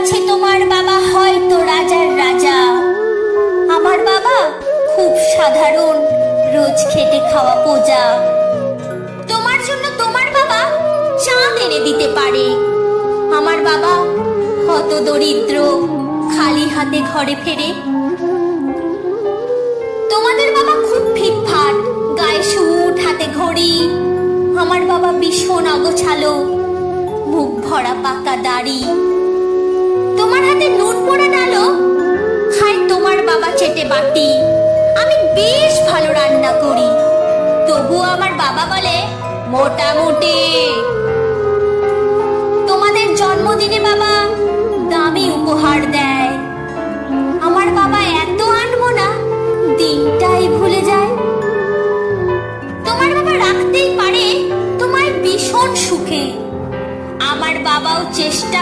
কাছে তোমার বাবা হয়তো রাজার রাজা, আমার বাবা খুব সাধারণ, রোজ খেটে খাওয়া প্রজা। তোমার জন্য তোমার বাবা চাঁদ এনে দিতে পারে, আমার বাবা হত দরিদ্র, খালি হাতে ঘরে ফেরে। তোমাদের বাবা খুব ফিটফাট, গায়ে সুট, হাতে ঘড়ি, আমার বাবা ভীষণ অগোছালো, মুখ ভরা পাকা দাড়ি। তোমার হাতে নুন পোড়া ডালো খাই তোমার বাবা চেটে বাটি। আমি বেশ ভালো রান্না করি, তবুও আমার বাবা বলে মোটামুটি। তোমাদের জন্মদিনে বাবা দামি উপহার দেয়, আমার বাবা এত আনবো না দিনটাই ভুলে যায়। তোমার বাবা রাখতেই পারে তোমায় ভীষণ সুখে, আমার বাবাও চেষ্টা